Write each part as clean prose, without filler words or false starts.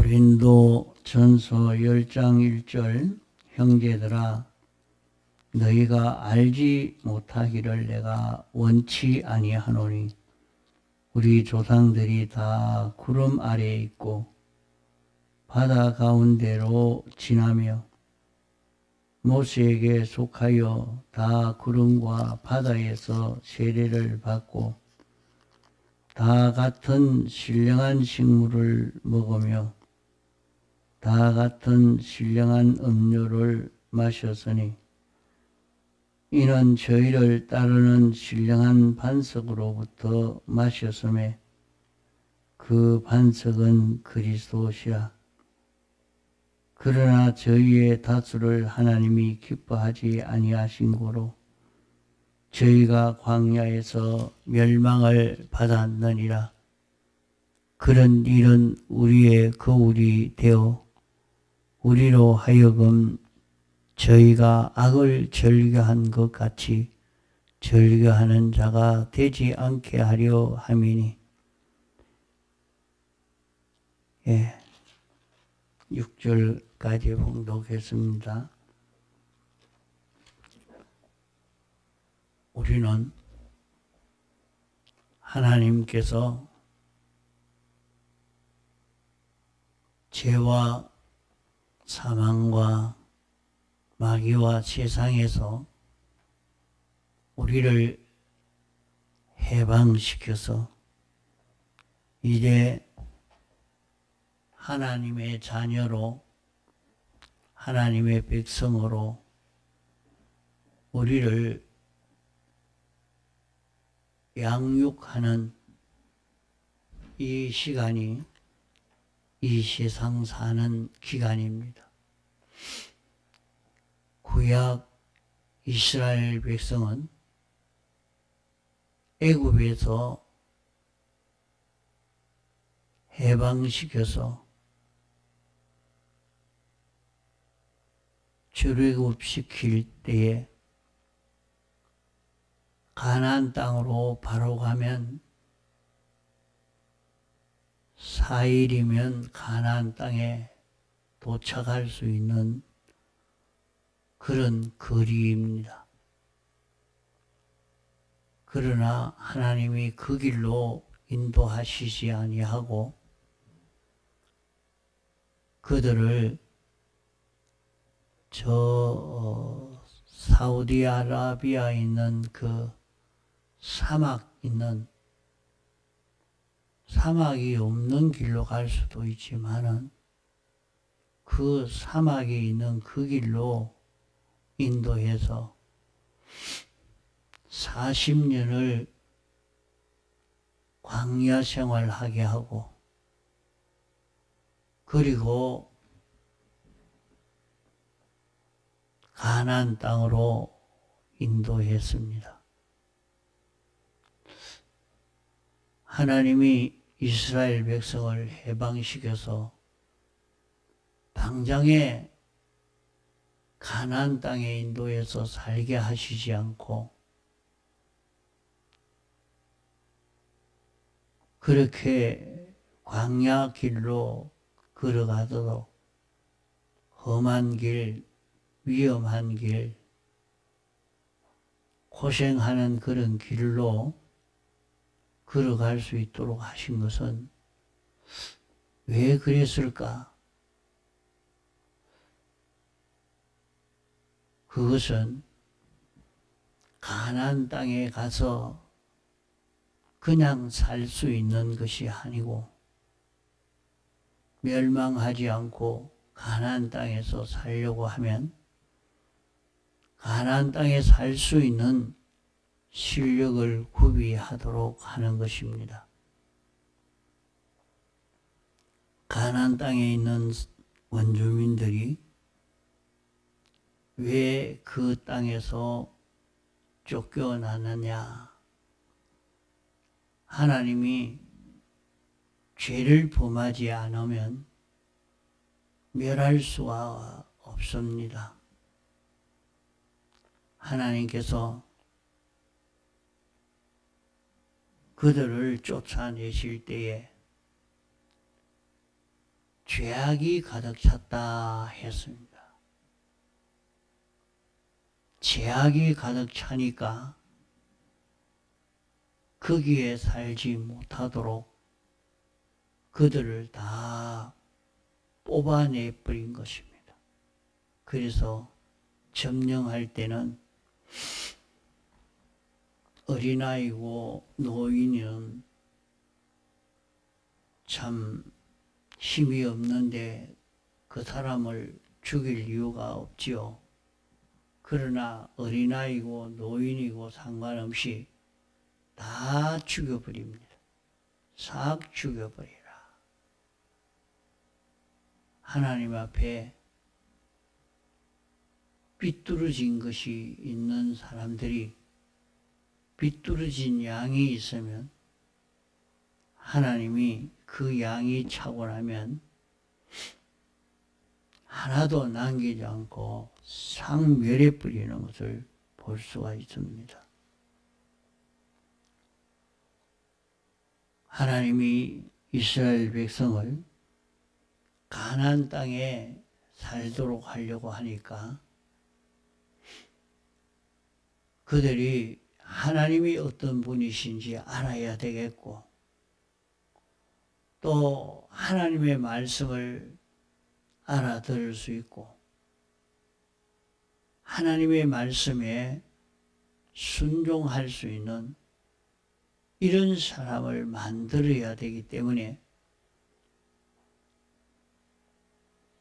고린도 전서 10장 1절 형제들아 너희가 알지 못하기를 내가 원치 아니하노니 우리 조상들이 다 구름 아래에 있고 바다 가운데로 지나며 모세에게 속하여 다 구름과 바다에서 세례를 받고 다 같은 신령한 식물을 먹으며 다 같은 신령한 음료를 마셨으니 이는 저희를 따르는 신령한 반석으로부터 마셨음에 그 반석은 그리스도시라. 그러나 저희의 다수를 하나님이 기뻐하지 아니하신 고로 저희가 광야에서 멸망을 받았느니라. 그런 일은 우리의 거울이 되어 우리로 하여금 저희가 악을 즐겨한 것 같이 즐겨하는 자가 되지 않게 하려 함이니. 6절까지 봉독했습니다. 우리는 하나님께서 죄와 사망과 마귀와 세상에서 우리를 해방시켜서 이제 하나님의 자녀로 하나님의 백성으로 우리를 양육하는 이 시간이 이 세상 사는 기간입니다. 구약 이스라엘 백성은 애굽에서 해방시켜서 출애굽시킬 때에 가나안 땅으로 바로 가면 4일이면 가나안 땅에 도착할 수 있는 그런 거리입니다. 그러나 하나님이 그 길로 인도하시지 아니하고 그들을 사우디아라비아에 있는 그 사막이 없는 길로 갈 수도 있지만은 그 사막이 있는 그 길로 인도해서 40년을 광야 생활하게 하고 그리고 가나안 땅으로 인도했습니다. 하나님이 이스라엘 백성을 해방시켜서 당장에 가나안 땅에 인도해서 살게 하시지 않고 그렇게 광야 길로 걸어가도록 험한 길, 위험한 길, 고생하는 그런 길로 걸어갈 수 있도록 하신 것은 왜 그랬을까? 그것은 가나안 땅에 가서 그냥 살 수 있는 것이 아니고 멸망하지 않고 가나안 땅에서 살려고 하면 가나안 땅에 살 수 있는 실력을 구비하도록 하는 것입니다. 가나안 땅에 있는 원주민들이 왜 그 땅에서 쫓겨나느냐? 하나님이 죄를 범하지 않으면 멸할 수가 없습니다. 하나님께서 그들을 쫓아내실 때에 죄악이 가득 찼다 했습니다. 죄악이 가득 차니까 거기에 살지 못하도록 그들을 다 뽑아내 버린 것입니다. 그래서 점령할 때는 어린아이고 노인은 참 힘이 없는데 그 사람을 죽일 이유가 없지요. 그러나 어린아이고 노인이고 상관없이 다 죽여버립니다. 싹 죽여버리라. 하나님 앞에 삐뚤어진 것이 있는 사람들이 삐뚤어진 양이 있으면 하나님이 그 양이 차고 나면 하나도 남기지 않고 싹 멸해 버리는 것을 볼 수가 있습니다. 하나님이 이스라엘 백성을 가나안 땅에 살도록 하려고 하니까 그들이 하나님이 어떤 분이신지 알아야 되겠고 또 하나님의 말씀을 알아들을 수 있고 하나님의 말씀에 순종할 수 있는 이런 사람을 만들어야 되기 때문에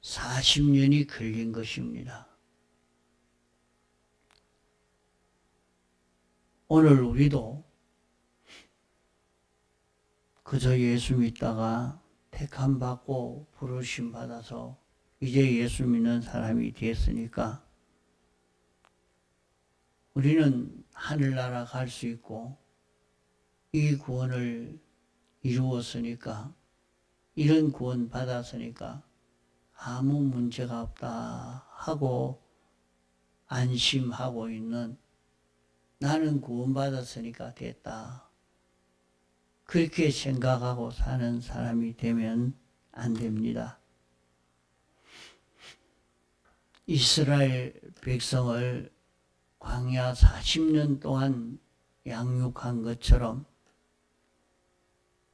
40년이 걸린 것입니다. 오늘 우리도 그저 예수 믿다가 택함 받고 부르심 받아서 이제 예수 믿는 사람이 됐으니까 우리는 하늘나라 갈 수 있고 이 구원을 이루었으니까 이런 구원 받았으니까 아무 문제가 없다 하고 안심하고 있는 나는 구원받았으니까 됐다. 그렇게 생각하고 사는 사람이 되면 안 됩니다. 이스라엘 백성을 광야 40년 동안 양육한 것처럼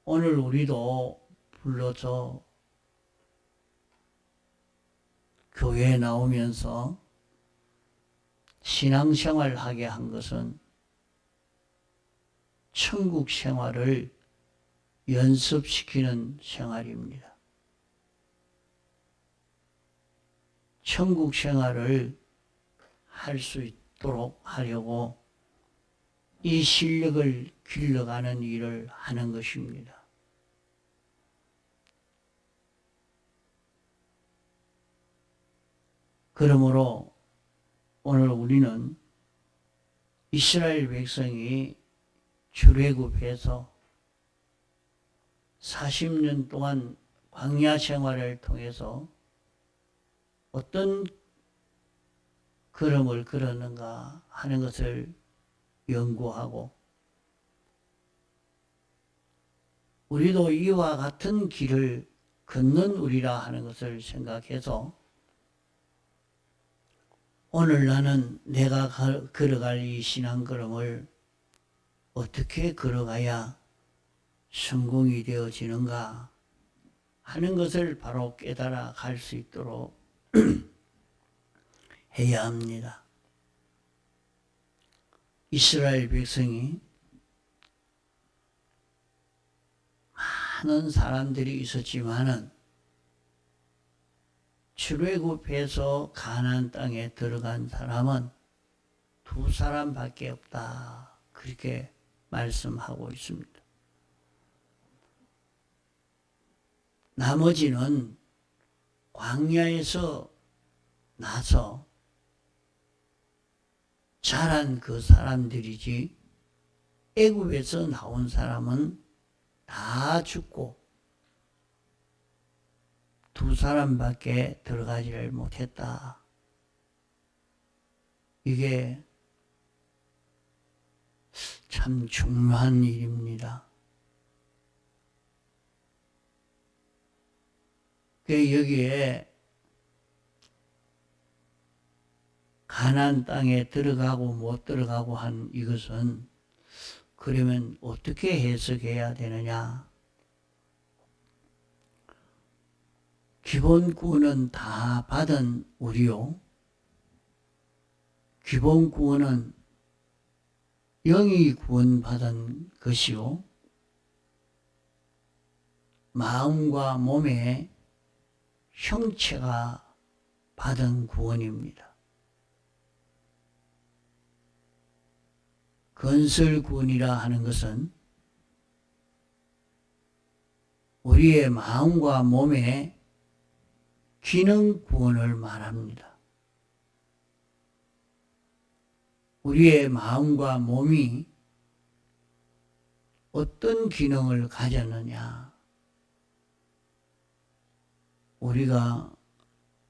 오늘 우리도 불러서 교회에 나오면서 신앙생활 하게 한 것은 천국 생활을 연습시키는 생활입니다. 천국 생활을 할 수 있도록 하려고 이 실력을 길러가는 일을 하는 것입니다. 그러므로 오늘 우리는 이스라엘 백성이 출애굽해서 40년 동안 광야 생활을 통해서 어떤 걸음을 걸었는가 하는 것을 연구하고 우리도 이와 같은 길을 걷는 우리라 하는 것을 생각해서 오늘 나는 내가 걸어갈 이 신앙 걸음을 어떻게 걸어가야 성공이 되어지는가 하는 것을 바로 깨달아 갈 수 있도록 해야 합니다. 이스라엘 백성이 많은 사람들이 있었지만은 출애굽해서 가나안 땅에 들어간 사람은 2사람밖에 없다. 그렇게 말씀하고 있습니다. 나머지는 광야에서 나서 자란 그 사람들이지 애굽에서 나온 사람은 다 죽고 2사람밖에 들어가지를 못했다. 이게 참 중요한 일입니다. 여기에 가나안 땅에 들어가고 못 들어가고 한 이것은 그러면 어떻게 해석해야 되느냐? 기본 구원은 다 받은 우리요. 기본 구원은 영이 구원받은 것이요. 마음과 몸의 형체가 받은 구원입니다. 건설 구원이라 하는 것은 우리의 마음과 몸의 기능 구원을 말합니다. 우리의 마음과 몸이 어떤 기능을 가졌느냐? 우리가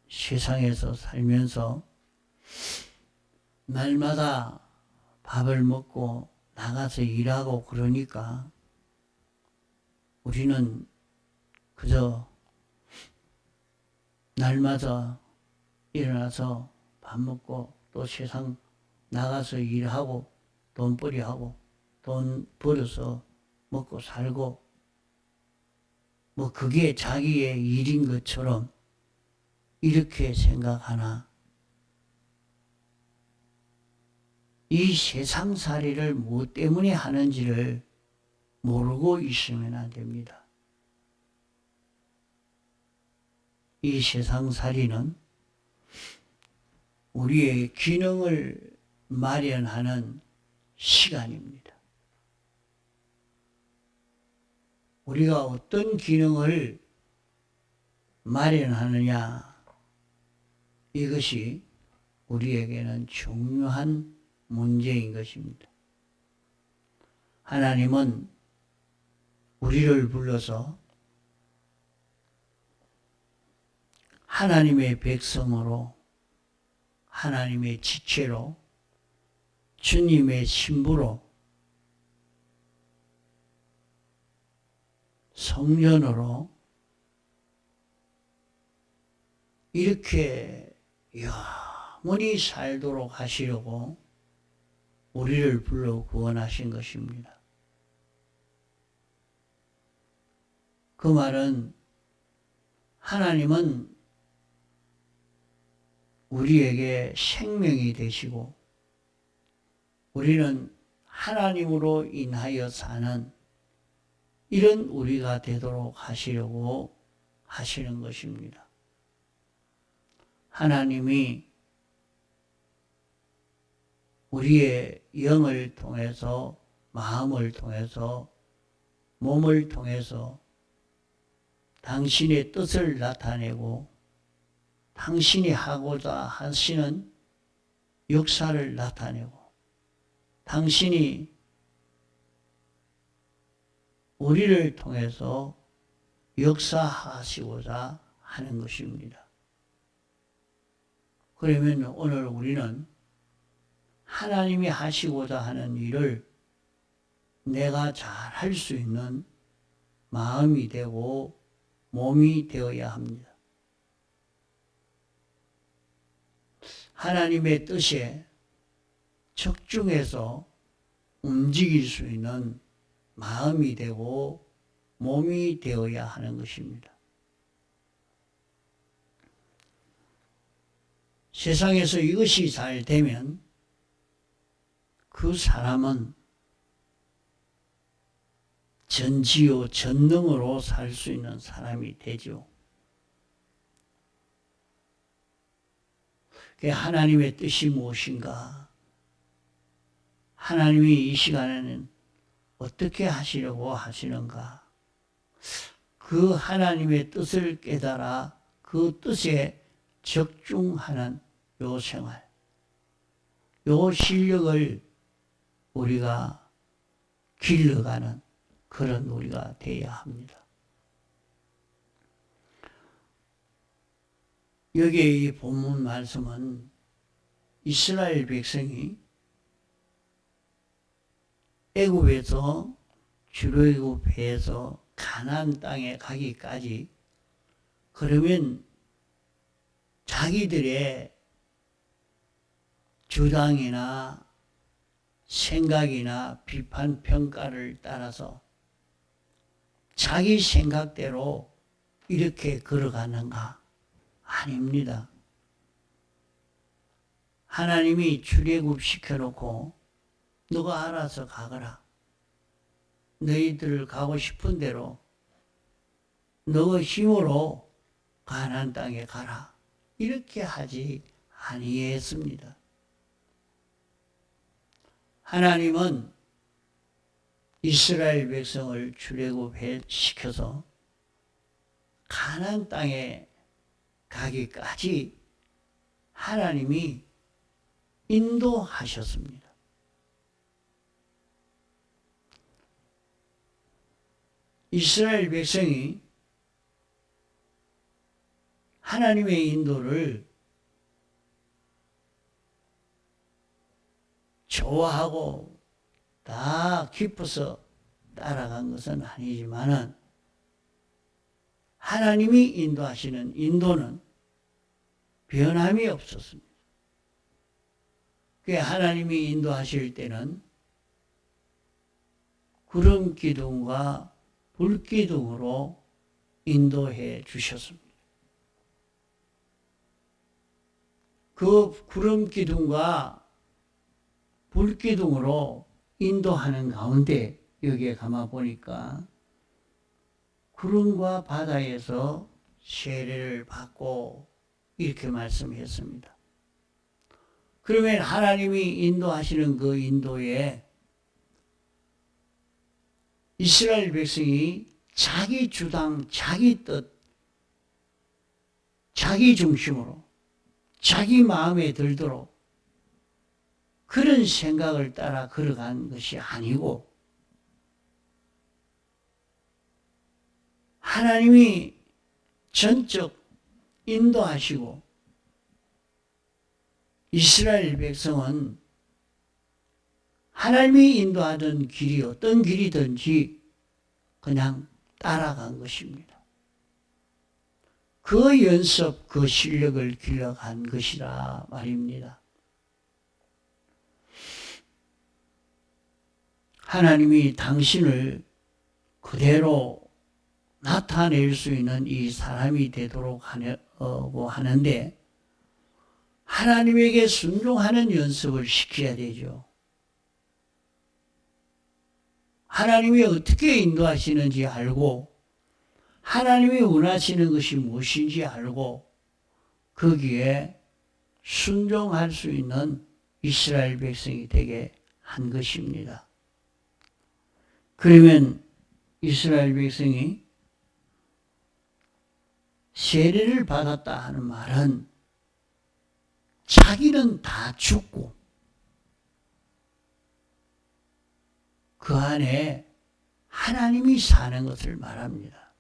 세상에서 살면서 날마다 밥을 먹고 나가서 일하고 그러니까 우리는 그저 날마다 일어나서 밥 먹고 또 세상 나가서 일하고 돈벌이하고 돈 벌어서 먹고 살고 뭐 그게 자기의 일인 것처럼 이렇게 생각하나? 이 세상살이를 무엇 때문에 하는지를 모르고 있으면 안 됩니다. 이 세상살이는 우리의 기능을 마련하는 시간입니다. 우리가 어떤 기능을 마련하느냐, 이것이 우리에게는 중요한 문제인 것입니다. 하나님은 우리를 불러서 하나님의 백성으로, 하나님의 지체로, 주님의 신부로, 성전으로 이렇게 영원히 살도록 하시려고 우리를 불러 구원하신 것입니다. 그 말은 하나님은 우리에게 생명이 되시고 우리는 하나님으로 인하여 사는 이런 우리가 되도록 하시려고 하시는 것입니다. 하나님이 우리의 영을 통해서, 마음을 통해서, 몸을 통해서 당신의 뜻을 나타내고 당신이 하고자 하시는 역사를 나타내고 당신이 우리를 통해서 역사하시고자 하는 것입니다. 그러면 오늘 우리는 하나님이 하시고자 하는 일을 내가 잘 할 수 있는 마음이 되고 몸이 되어야 합니다. 하나님의 뜻에 적중해서 움직일 수 있는 마음이 되고 몸이 되어야 하는 것입니다. 세상에서 이것이 잘 되면 그 사람은 전지요 전능으로 살 수 있는 사람이 되죠. 하나님의 뜻이 무엇인가? 하나님이 이 시간에는 어떻게 하시려고 하시는가? 그 하나님의 뜻을 깨달아 그 뜻에 적중하는 요 생활, 요 실력을 우리가 길러가는 그런 우리가 되어야 합니다. 여기에 이 본문 말씀은 이스라엘 백성이 애굽에서, 출애굽해서 가나안 땅에 가기까지 그러면 자기들의 주장이나 생각이나 비판 평가를 따라서 자기 생각대로 이렇게 걸어가는가? 아닙니다. 하나님이 출애굽 시켜놓고 너가 알아서 가거라. 너희들 가고 싶은 대로 너의 힘으로 가나안 땅에 가라. 이렇게 하지 아니했습니다. 하나님은 이스라엘 백성을 출애굽시켜서 가나안 땅에 가기까지 하나님이 인도하셨습니다. 이스라엘 백성이 하나님의 인도를 좋아하고 다 기뻐서 따라간 것은 아니지만은 하나님이 인도하시는 인도는 변함이 없었습니다. 그 하나님이 인도하실 때는 구름 기둥과 불 기둥으로 인도해 주셨습니다. 그 구름 기둥과 불 기둥으로 인도하는 가운데 여기에 가만 보니까 구름과 바다에서 세례를 받고 이렇게 말씀했습니다. 그러면 하나님이 인도하시는 그 인도에 이스라엘 백성이 자기 주장, 자기 뜻, 자기 중심으로 자기 마음에 들도록 그런 생각을 따라 걸어간 것이 아니고 하나님이 전적 인도하시고 이스라엘 백성은 하나님이 인도하던 길이 어떤 길이든지 그냥 따라간 것입니다. 그 연습, 그 실력을 길러간 것이라 말입니다. 하나님이 당신을 그대로 나타낼 수 있는 이 사람이 되도록 하는데 하나님에게 순종하는 연습을 시켜야 되죠. 하나님이 어떻게 인도하시는지 알고 하나님이 원하시는 것이 무엇인지 알고 거기에 순종할 수 있는 이스라엘 백성이 되게 한 것입니다. 그러면 이스라엘 백성이 세례를 받았다 하는 말은 자기는 다 죽고 그 안에 하나님이 사는 것을 말합니다.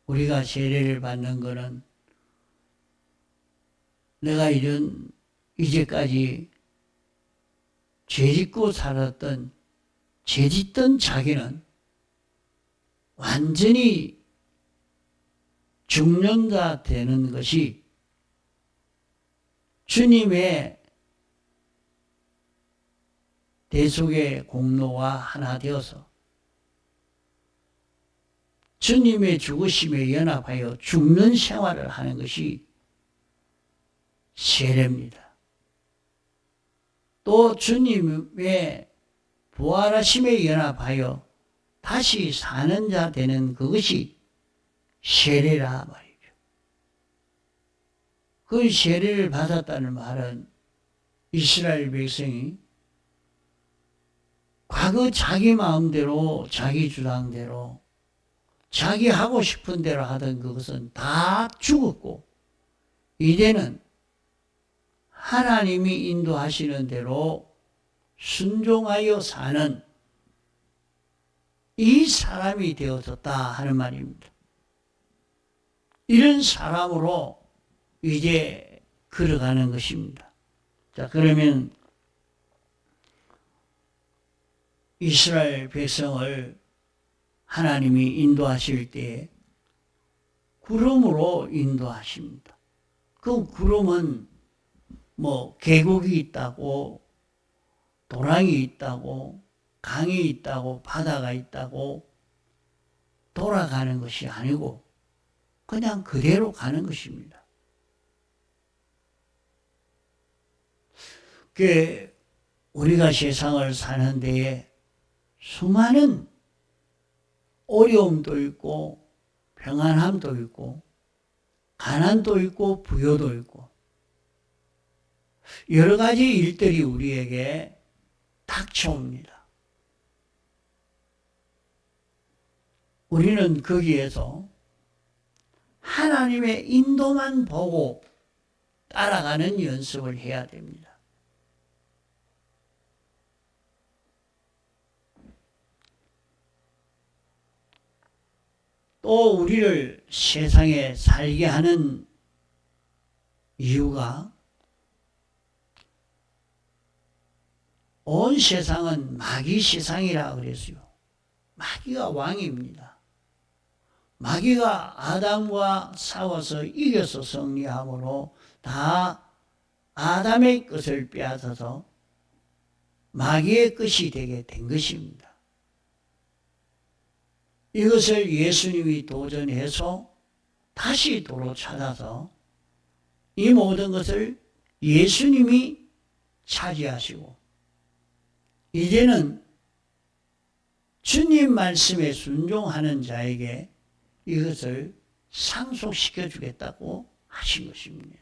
우리가 세례를 받는 것은 내가 이제까지 죄짓고 살았던 죄짓던 자기는 완전히 죽는다 되는 것이 주님의 대속의 공로와 하나 되어서 주님의 죽으심에 연합하여 죽는 생활을 하는 것이 세례입니다. 또 주님의 부활하심에 연합하여 다시 사는 자 되는 그것이 세례라 말이죠. 그 세례를 받았다는 말은 이스라엘 백성이 과거 자기 마음대로 자기 주장대로 자기 하고 싶은 대로 하던 그것은 다 죽었고 이제는 하나님이 인도하시는 대로 순종하여 사는 이 사람이 되어졌다 하는 말입니다. 이런 사람으로 이제 걸어가는 것입니다. 자, 그러면 이스라엘 백성을 하나님이 인도하실 때 구름으로 인도하십니다. 그 구름은 뭐 계곡이 있다고, 도랑이 있다고, 강이 있다고, 바다가 있다고 돌아가는 것이 아니고 그냥 그대로 가는 것입니다. 그 우리가 세상을 사는 데에 수많은 어려움도 있고 평안함도 있고 가난도 있고 부여도 있고 여러 가지 일들이 우리에게 닥쳐옵니다. 우리는 거기에서 하나님의 인도만 보고 따라가는 연습을 해야 됩니다. 또 우리를 세상에 살게 하는 이유가 온 세상은 마귀 세상이라 그랬어요. 마귀가 왕입니다. 마귀가 아담과 싸워서 이겨서 승리함으로 다 아담의 것을 빼앗아서 마귀의 것이 되게 된 것입니다. 이것을 예수님이 도전해서 다시 도로 찾아서 이 모든 것을 예수님이 차지하시고 이제는 주님 말씀에 순종하는 자에게 이것을 상속시켜 주겠다고 하신 것입니다.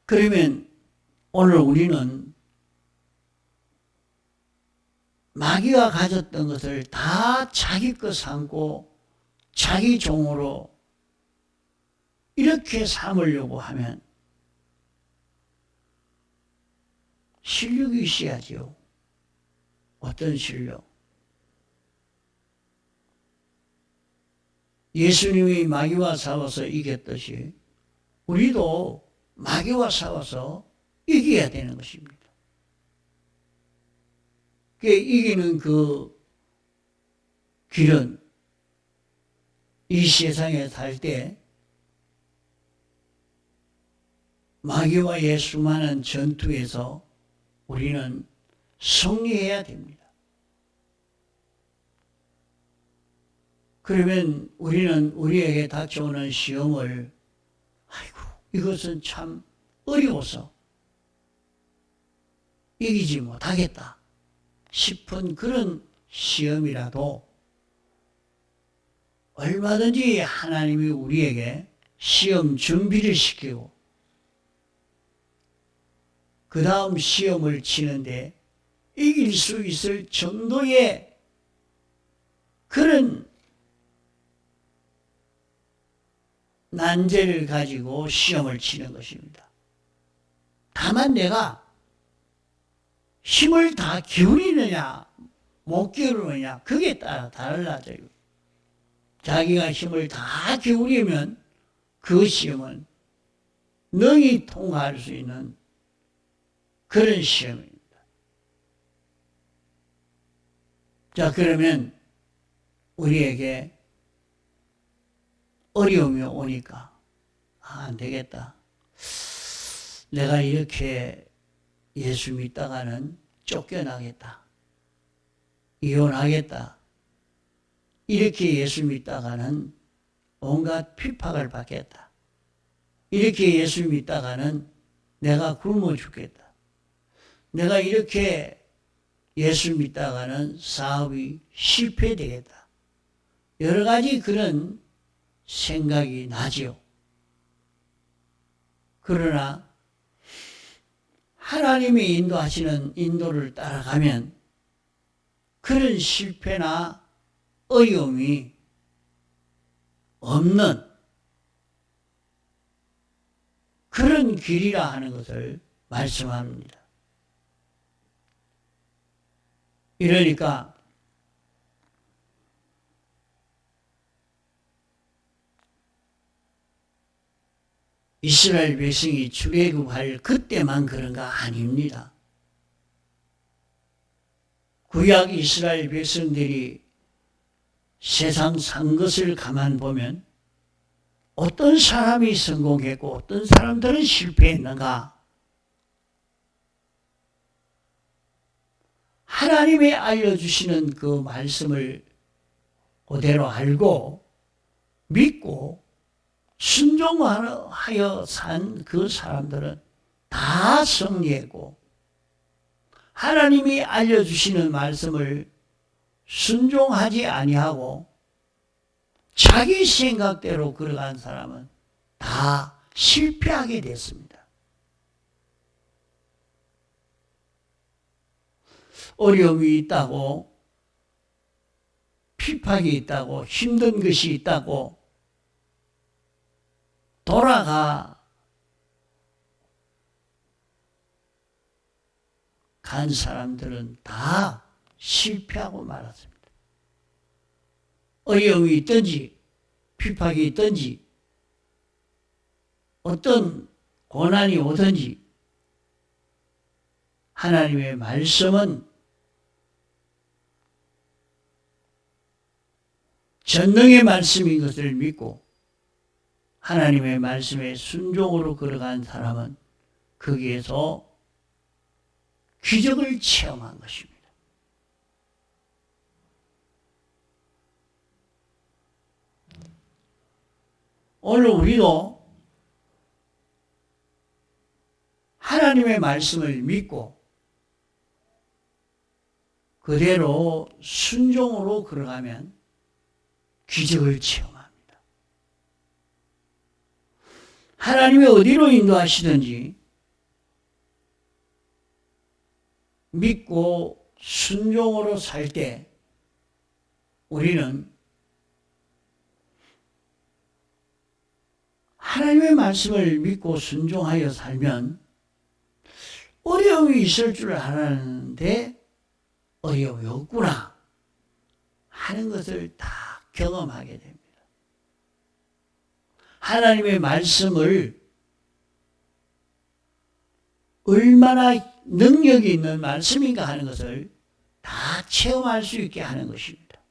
그러면 오늘 우리는 마귀가 가졌던 것을 다 자기 것 삼고 자기 종으로 이렇게 삼으려고 하면 실력이 있어야죠. 어떤 실력? 예수님이 마귀와 싸워서 이겼듯이 우리도 마귀와 싸워서 이겨야 되는 것입니다. 이기는 그 길은 이 세상에 살 때 마귀와의 수많은 전투에서 우리는 승리해야 됩니다. 그러면 우리는 우리에게 닥쳐오는 시험을 아이고 이것은 참 어려워서 이기지 못하겠다 싶은 그런 시험이라도 얼마든지 하나님이 우리에게 시험 준비를 시키고 그 다음 시험을 치는데 이길 수 있을 정도의 그런 난제를 가지고 시험을 치는 것입니다. 다만 내가 힘을 다 기울이느냐 못 기울이느냐 그게 따라 달라져요. 자기가 힘을 다 기울이면 그 시험은 능히 통과할 수 있는 그런 시험입니다. 자, 그러면 우리에게 어려움이 오니까 안 되겠다. 내가 이렇게 예수 믿다가는 쫓겨나겠다. 이혼하겠다. 이렇게 예수 믿다가는 온갖 핍박을 받겠다. 이렇게 예수 믿다가는 내가 굶어 죽겠다. 내가 이렇게 예수 믿다가는 사업이 실패되겠다. 여러 가지 그런 생각이 나지요. 그러나 하나님이 인도하시는 인도를 따라가면 그런 실패나 어려움이 없는 그런 길이라 하는 것을 말씀합니다. 이러니까 이스라엘 백성이 출애굽할 그때만 그런가 아닙니다. 구약 이스라엘 백성들이 세상 산 것을 가만 보면 어떤 사람이 성공했고 어떤 사람들은 실패했는가? 하나님이 알려주시는 그 말씀을 그대로 알고 믿고 순종하여 산 그 사람들은 다 승리했고, 하나님이 알려주시는 말씀을 순종하지 아니하고 자기 생각대로 걸어간 사람은 다 실패하게 됐습니다. 어려움이 있다고, 핍박이 있다고, 힘든 것이 있다고 돌아가 간 사람들은 다 실패하고 말았습니다. 어려움이 있든지 핍박이 있든지 어떤 고난이 오든지 하나님의 말씀은 전능의 말씀인 것을 믿고 하나님의 말씀에 순종으로 걸어간 사람은 거기에서 기적을 체험한 것입니다. 오늘 우리도 하나님의 말씀을 믿고 그대로 순종으로 걸어가면 기적을 체험합니다. 하나님이 어디로 인도하시든지 믿고 순종으로 살 때 우리는 하나님의 말씀을 믿고 순종하여 살면 어려움이 있을 줄 알았는데 어려움이 없구나 하는 것을 다 경험하게 됩니다. 하나님의 말씀을 얼마나 능력이 있는 말씀인가 하는 것을 다 체험할 수 있게 하는 것입니다.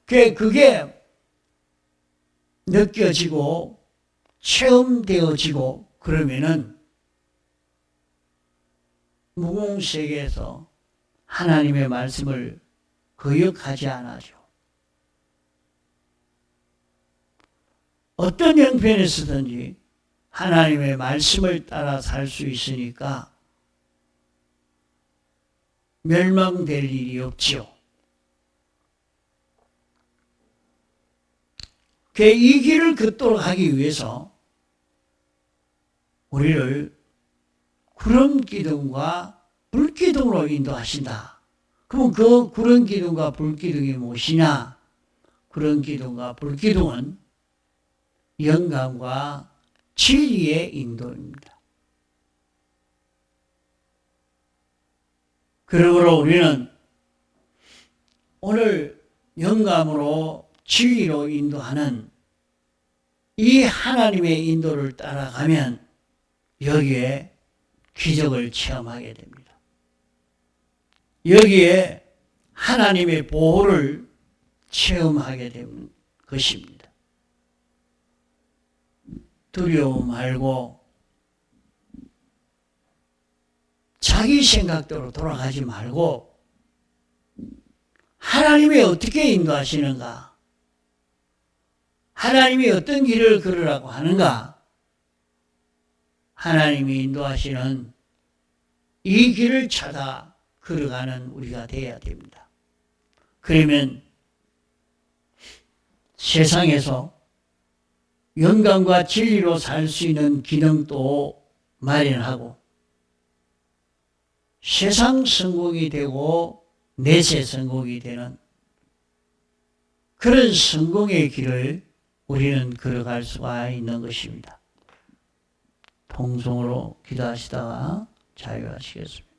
그게 느껴지고 체험되어지고 그러면은 무공세계에서 하나님의 말씀을 거역하지 않아죠. 어떤 형편에서든지 하나님의 말씀을 따라 살 수 있으니까 멸망될 일이 없지요. 이 길을 걷도록 하기 위해서 우리를 구름 기둥과 불 기둥으로 인도하신다. 그럼 그 구름 기둥과 불 기둥이 무엇이냐? 구름 기둥과 불 기둥은 영감과 진리의 인도입니다. 그러므로 우리는 오늘 영감으로 진리로 인도하는 이 하나님의 인도를 따라가면 여기에 기적을 체험하게 됩니다. 여기에 하나님의 보호를 체험하게 되는 것입니다. 두려움 말고 자기 생각대로 돌아가지 말고 하나님이 어떻게 인도하시는가? 하나님이 어떤 길을 걸으라고 하는가? 하나님이 인도하시는 이 길을 찾아 걸어가는 우리가 되어야 됩니다. 그러면 세상에서 영감과 진리로 살 수 있는 기능도 마련하고 세상 성공이 되고 내세 성공이 되는 그런 성공의 길을 우리는 걸어갈 수가 있는 것입니다. 통성으로 기도하시다가 자유하시겠습니다.